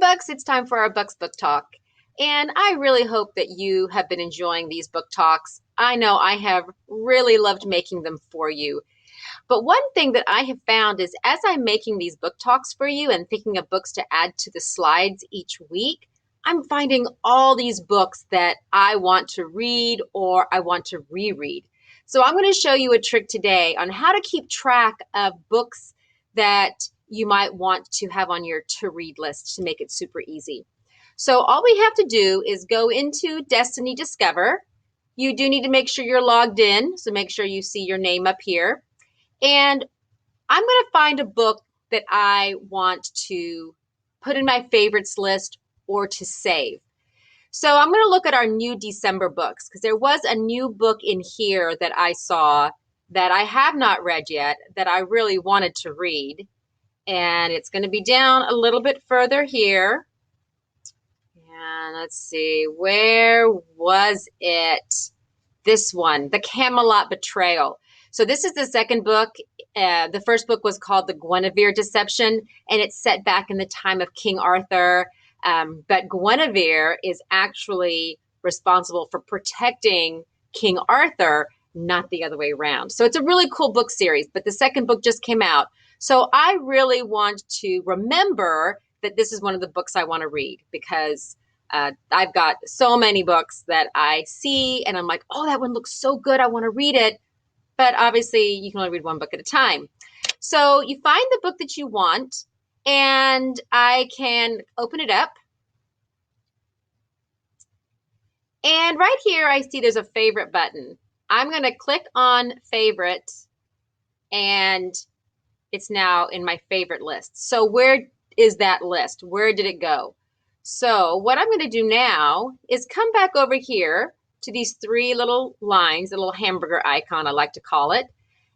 Bucks, it's time for our Bucks Book Talk. And I really hope that you have been enjoying these book talks. I know I have really loved making them for you. But one thing that I have found is as I'm making these book talks for you and thinking of books to add to the slides each week, I'm finding all these books that I want to read or I want to reread. So I'm going to show you a trick today on how to keep track of books that you might want to have on your to-read list to make it super easy. So all we have to do is go into Destiny Discover. You do need to make sure you're logged in, so make sure you see your name up here. And I'm going to find a book that I want to put in my favorites list or to save. So I'm going to look at our new December books because there was a new book in here that I saw that I have not read yet that I really wanted to read. And it's going to be down a little bit further here. And let's see, where was it? This one, The Camelot Betrayal. So this is the second book. The first book was called The Guinevere Deception, and it's set back in the time of King Arthur. But Guinevere is actually responsible for protecting King Arthur, not the other way around. So it's a really cool book series, but the second book just came out. So I really want to remember that this is one of the books I want to read because I've got so many books that I see and I'm like, oh, that one looks so good. I want to read it. But obviously, you can only read one book at a time. So you find the book that you want, and I can open it up. And right here, I see there's a favorite button. I'm going to click on favorite, and it's now in my favorite list. So where is that list? Where did it go? So what I'm going to do now is come back over here to these three little lines, a little hamburger icon, I like to call it.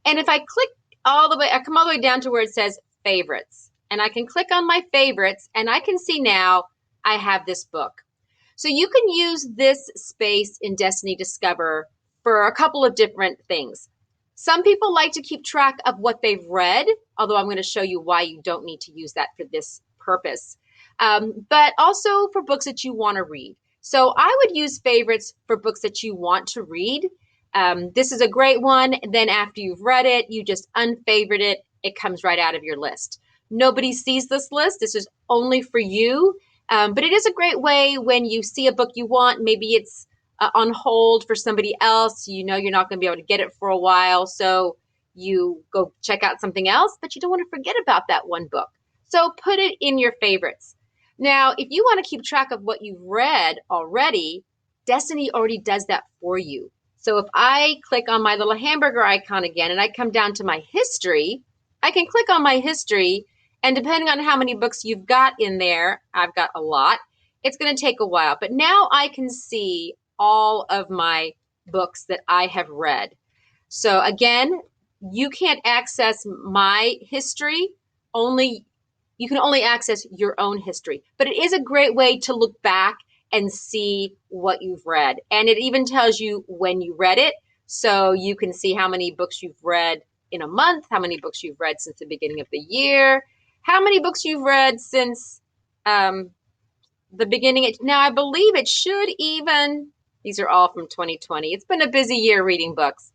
And if I click all the way, I come all the way down to where it says favorites. And I can click on my favorites and I can see now I have this book. So you can use this space in Destiny Discover for a couple of different things. Some people like to keep track of what they've read, although I'm going to show you why you don't need to use that for this purpose. But also for books that you want to read. So I would use favorites for books that you want to read. This is a great one. Then after you've read it, you just unfavorite it. It comes right out of your list. Nobody sees this list. This is only for you. But it is a great way when you see a book you want. Maybe it's on hold for somebody else. You know you're not going to be able to get it for a while. So you go check out something else, but you don't want to forget about that one book. So put it in your favorites. Now, if you want to keep track of what you've read already, Destiny already does that for you. So if I click on my little hamburger icon again and I come down to my history, I can click on my history, and depending on how many books you've got in there, I've got a lot, it's going to take a while. But now I can see all of my books that I have read. So again, you can't access my history, you can only access your own history. But it is a great way to look back and see what you've read. And it even tells you when you read it. So you can see how many books you've read in a month, how many books you've read since the beginning of the year, how many books you've read since the beginning. Now, I believe it should even, these are all from 2020. It's been a busy year reading books.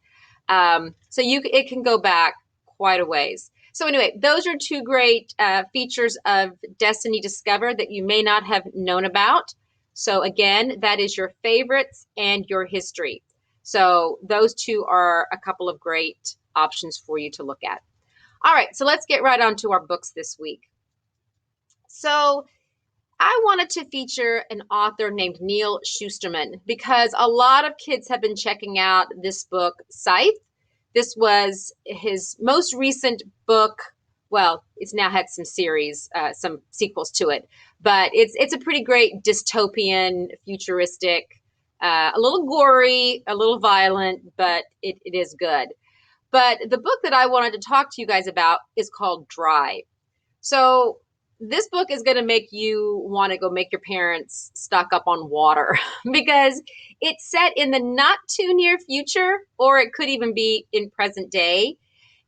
So it can go back quite a ways. So anyway, those are two great features of Destiny Discover that you may not have known about. So again, that is your favorites and your history. So those two are a couple of great options for you to look at. All right, so let's get right on to our books this week. So I wanted to feature an author named Neal Shusterman because a lot of kids have been checking out this book, Scythe. This was his most recent book. Well, it's now had some series, some sequels to it, but it's a pretty great dystopian, futuristic, a little gory, a little violent, but it is good. But the book that I wanted to talk to you guys about is called Dry. So this book is going to make you want to go make your parents stock up on water because it's set in the not too near future, or it could even be in present day.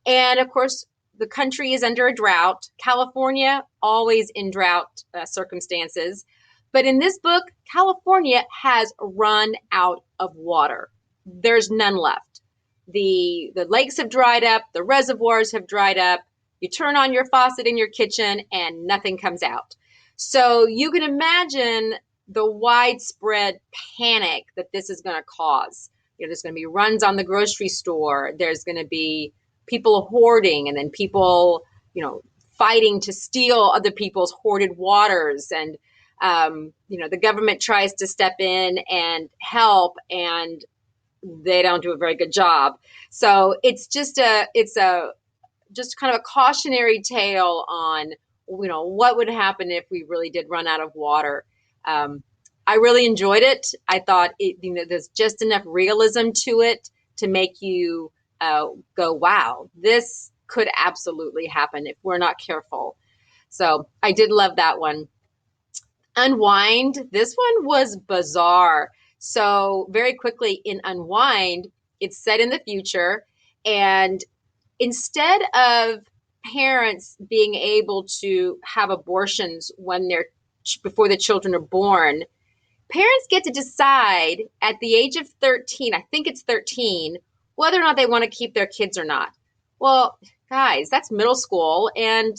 And of course, the country is under a drought. California, always in drought circumstances. But in this book, California has run out of water. There's none left. The lakes have dried up, the reservoirs have dried up. You turn on your faucet in your kitchen and nothing comes out. So you can imagine the widespread panic that this is going to cause. There's going to be runs on the grocery store. There's going to be people hoarding, and then people, fighting to steal other people's hoarded waters. And, the government tries to step in and help, and they don't do a very good job. So it's just kind of a cautionary tale on, what would happen if we really did run out of water. I really enjoyed it. I thought there's just enough realism to it to make you go, wow, this could absolutely happen if we're not careful. So I did love that one. Unwind, this one was bizarre. So very quickly in Unwind, it's set in the future, and instead of parents being able to have abortions before the children are born, parents get to decide at the age of 13, I think it's 13, whether or not they want to keep their kids or not. Well, guys, that's middle school, and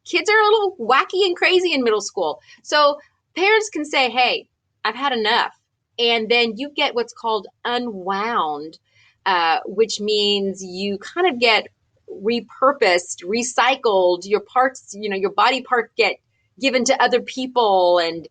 kids are a little wacky and crazy in middle school. So parents can say, hey, I've had enough. And then you get what's called unwound, which means you kind of get repurposed, recycled. Your parts, your body parts get given to other people. And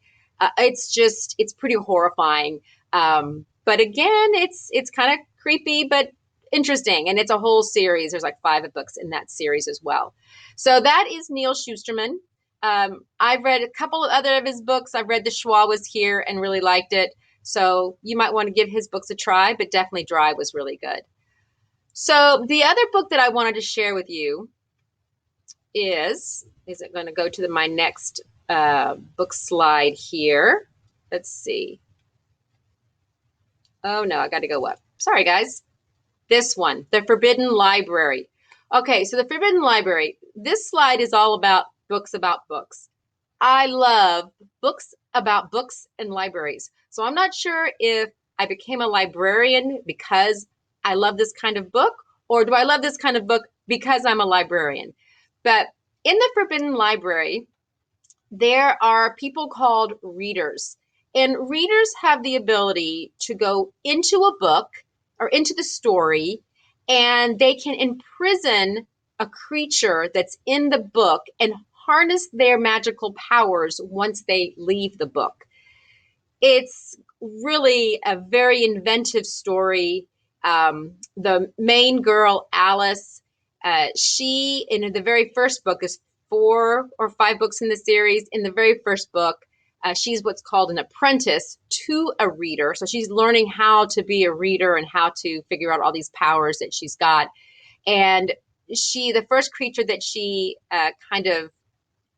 it's pretty horrifying. But again, it's kind of creepy, but interesting. And it's a whole series. There's like 5 books in that series as well. So that is Neal Shusterman. I've read a couple of other of his books. I've read The Schwa Was Here and really liked it. So you might want to give his books a try, but definitely Dry was really good. So the other book that I wanted to share with you is it going to go to my next book slide here? Let's see. Oh, no, I got to go up. Sorry, guys. This one, The Forbidden Library. Okay, so The Forbidden Library. This slide is all about books about books. I love books about books and libraries. So I'm not sure if I became a librarian because I love this kind of book, or do I love this kind of book because I'm a librarian? But in The Forbidden Library, there are people called readers. And readers have the ability to go into a book or into the story, and they can imprison a creature that's in the book and harness their magical powers once they leave the book. It's really a very inventive story. The main girl, Alice, she, in the very first book, is 4 or 5 books in the series. In the very first book, she's what's called an apprentice to a reader. So she's learning how to be a reader and how to figure out all these powers that she's got. And the first creature that she kind of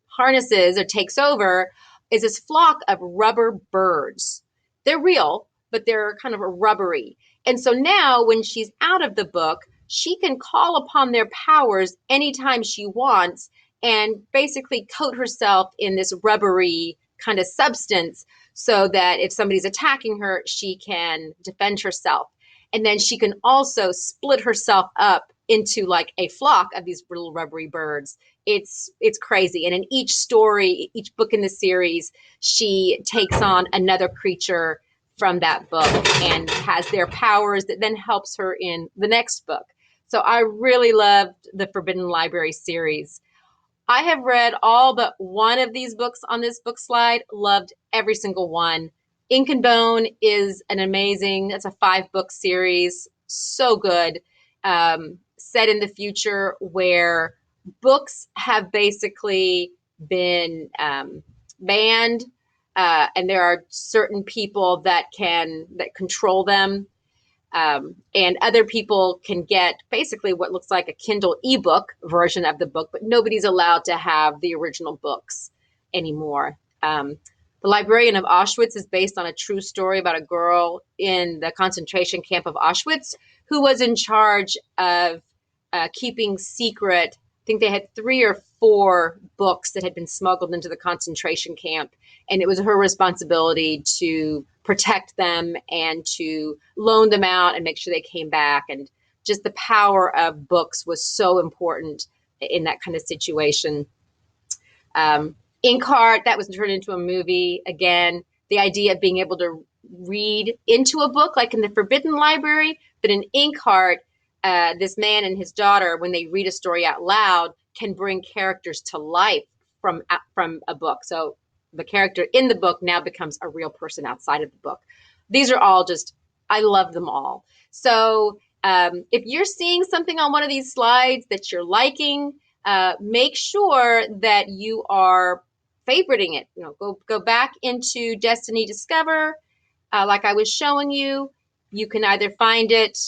harnesses or takes over is this flock of rubber birds. They're real, but they're kind of rubbery. And so now when she's out of the book, she can call upon their powers anytime she wants and basically coat herself in this rubbery kind of substance so that if somebody's attacking her, she can defend herself. And then she can also split herself up into like a flock of these little rubbery birds. It's crazy. And in each story, each book in the series, she takes on another creature from that book and has their powers that then helps her in the next book. So I really loved the Forbidden Library series. I have read all but one of these books on this book slide, loved every single one. Ink and Bone is it's a 5-book series, so good. Set in the future where books have basically been banned, and there are certain people that control them, and other people can get basically what looks like a Kindle ebook version of the book, but nobody's allowed to have the original books anymore. The Librarian of Auschwitz is based on a true story about a girl in the concentration camp of Auschwitz who was in charge of keeping secret think they had 3 or 4 books that had been smuggled into the concentration camp, and it was her responsibility to protect them and to loan them out and make sure they came back. And just the power of books was so important in that kind of situation. Inkheart, that was turned into a movie. Again, the idea of being able to read into a book, like in the Forbidden Library, but in Inkheart, this man and his daughter, when they read a story out loud, can bring characters to life from a book. So the character in the book now becomes a real person outside of the book. These are all just, I love them all. So if you're seeing something on one of these slides that you're liking, make sure that you are favoriting it. Go back into Destiny Discover, like I was showing you. You can either find it.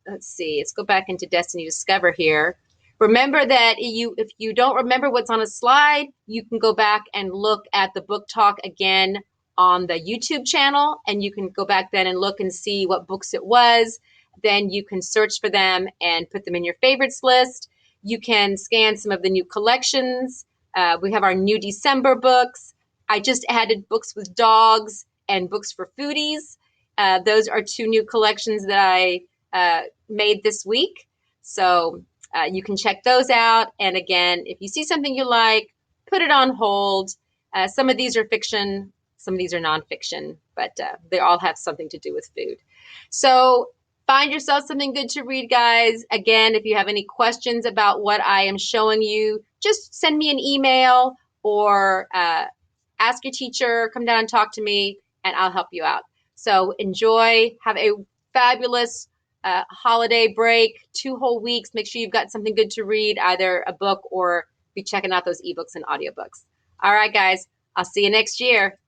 Let's see. Let's go back into Destiny Discover here. Remember that if you don't remember what's on a slide, you can go back and look at the book talk again on the YouTube channel, and you can go back then and look and see what books it was. Then you can search for them and put them in your favorites list. You can scan some of the new collections. We have our new December books. I just added books with dogs and books for foodies. Those are 2 new collections that I made this week. So you can check those out. And again, if you see something you like, put it on hold. Some of these are fiction, some of these are nonfiction, but they all have something to do with food. So find yourself something good to read, guys. Again, if you have any questions about what I am showing you, just send me an email or ask your teacher, come down and talk to me, and I'll help you out. So enjoy, have a fabulous holiday break, 2 whole weeks. Make sure you've got something good to read, either a book or be checking out those ebooks and audiobooks. All right, guys, I'll see you next year.